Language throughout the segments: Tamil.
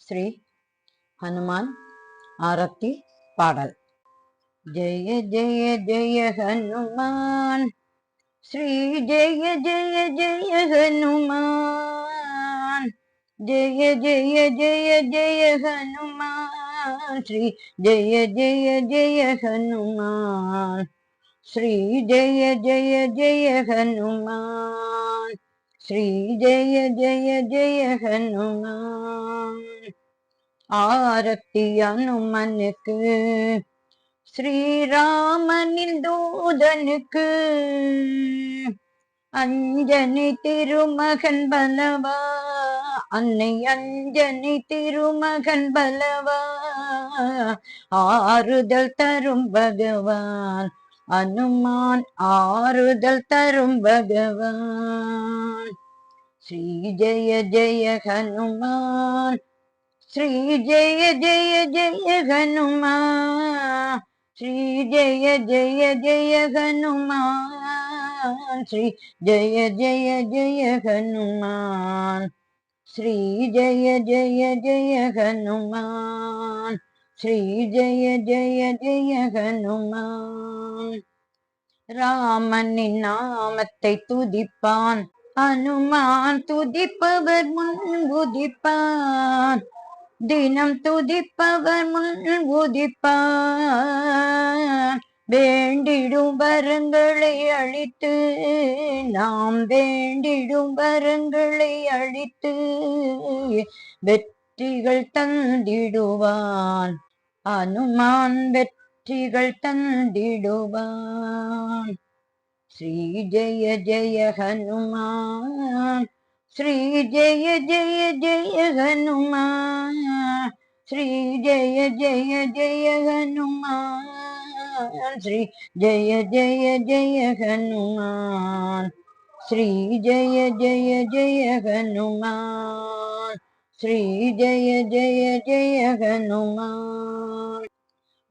ஸ்ரீ ஹனுமான் ஆரத்தி பாடல். ஜெய ஜெய ஜெய ஹனுமான், ஸ்ரீ ஜெய ஜெய ஜெய ஹனுமான், ஜெய ஜெய ஜெய ஜெய ஹனுமான், ஸ்ரீ ஜெய ஜெய ஜெய ஹனுமான், ஸ்ரீ ஜெய ஜெய ஜெய ஹனுமான், ஸ்ரீ ஜெய ஜெய ஜெய ஹனுமான். ஆரத்தி அனுமனுக்கு, ஸ்ரீராமனின் தூதனுக்கு, அஞ்சனி திருமகன் பலவா, அன்னை அஞ்சனி திருமகன் பலவா, ஆறுதல் தரும் பகவான் அனுமான், ஆறுதல் தரும் பகவான். ஸ்ரீ ஜெய ஜெய ஹனுமான், ஸ்ரீ ஜெய ஜெய ஜெய ஹனுமான், ஸ்ரீ ஜெய ஜெய ஜெய ஹனுமான், ஸ்ரீ ஜெய ஜெய ஜெய ஹனுமான், ஸ்ரீ ஜெய ஜெய ஜெய ஹனுமான், ஸ்ரீ ஜெய ஜெய ஜெய ஹனுமான். ராமனின் நாமத்தை துதிப்பான் அனுமான், துதிப்பவர் முன் உதிப்பான், தினம் துதிப்பவர் முன் உதிப்பான். வேண்டிடும் வரங்களை அளித்து, நாம் வேண்டிடும் வரங்களை அளித்து, வெற்றிகள் தந்திடுவான் அனுமான், வெற்றிகள் தந்திடுவான். ஸ்ரீ ஜெய ஜெய ஹனுமான், ஸ்ரீ ஜெய ஜெய ஜெய ஹனுமான், ஸ்ரீ ஜெய ஜெய ஜெய ஹனுமான், ஸ்ரீ ஜெய ஜெய ஜெய ஹனுமான், ஸ்ரீ ஜெய ஜெய ஜெய ஹனுமான், ஸ்ரீ ஜெய ஜெய ஜெய ஹனுமான்.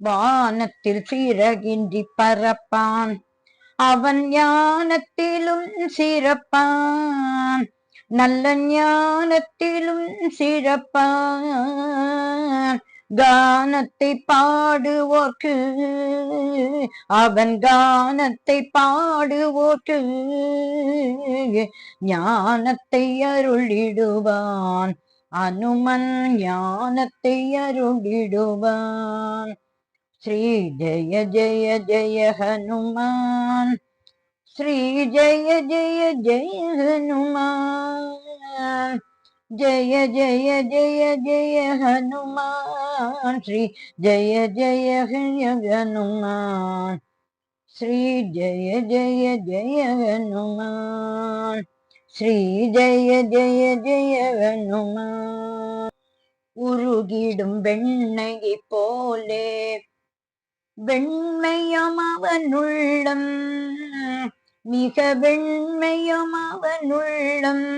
வானத்தில் சிறகின்றி பறப்பான், அவன் ஞானத்திலும் சிறப்பான், நல்ல ஞானத்திலும் சிறப்பான். கானத்தை பாடுவோர்க்கு, அவன் கானத்தை பாடுவோர்க்கு, ஞானத்தை அருளிடுவான் அனுமன், ஞானத்தை அருளிடுவான். ஸ்ரீ ஜெய ஜெய ஜெய ஹனுமான், ஸ்ரீ ஜெய ஜெய ஜெய ஹனுமான், ஜெய ஜெய ஜெய ஜெய ஹனுமான், ஸ்ரீ ஜெய ஜெய ஜெய ஹனுமான், ஸ்ரீ ஜெய ஜெய ஜெய ஹனுமான், ஸ்ரீ ஜெய ஜெய ஜெய ஹனுமான். உருகிடும் வெண்ணையை போலே வெண்மையம் அவனுள்ளம், மிக வெண்மையம் அவனுள்ளம்,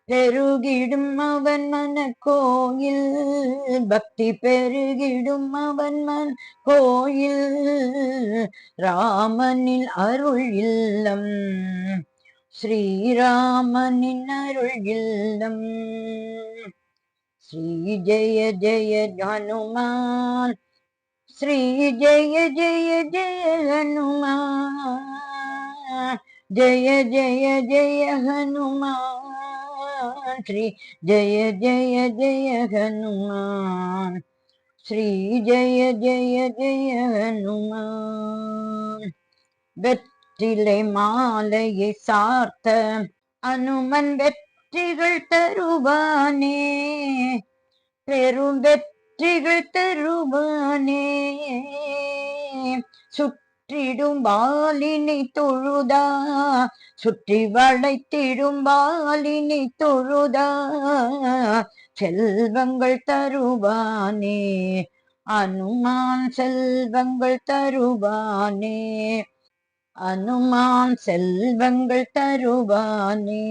பெருகிடும் அவன் மன கோயில், பக்தி பெருகிடும் அவன் மன கோயில், ராமனின் அருள் இல்லம், ஸ்ரீராமனின் அருள் இல்லம். ஸ்ரீ ஜெய ஜெய ஹனுமான், ஸ்ரீ ஜெய ஜெய ஜெய ஹனுமான், ஜெய ஜெய ஜெய ஹனுமான், ஸ்ரீ ஜெய ஜெய ஜெய ஹனுமான், ஸ்ரீ ஜெய ஜெய ஜெய ஹனுமான். வெற்றிலை மாலையை சார்த்த அனுமன் வெற்றிகள் தருவானே, பெரும் வெற்றிகள் தருவானே. சுற்றிடும் வாலினை தொழுதா, சுற்றி வளைத்திடும் வாலினை தொழுதா, செல்வங்கள் தருவானே அனுமான், செல்வங்கள் தருவானே அனுமான், செல்வங்கள் தருவானே.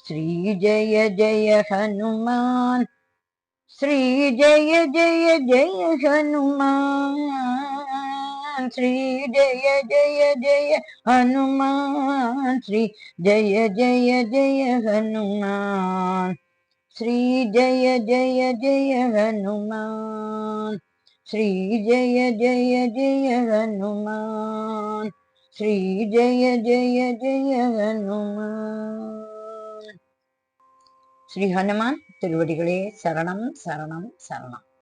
ஸ்ரீ ஜெய ஜெய ஹனுமான், ஸ்ரீ ஜெய ஜெய ஜெய ஹனுமான், ஸ்ரீ ஜெய ஜெய ஜெய ஹனுமான், ஸ்ரீ ஜெய ஜெய ஜெய ஹனுமான், श्री जय जय जय हनुमान, श्री जय जय जय हनुमान, श्री जय जय जय हनुमान. श्री हनुमान திருவடிகளே சரணம் சரணம் சரணம்.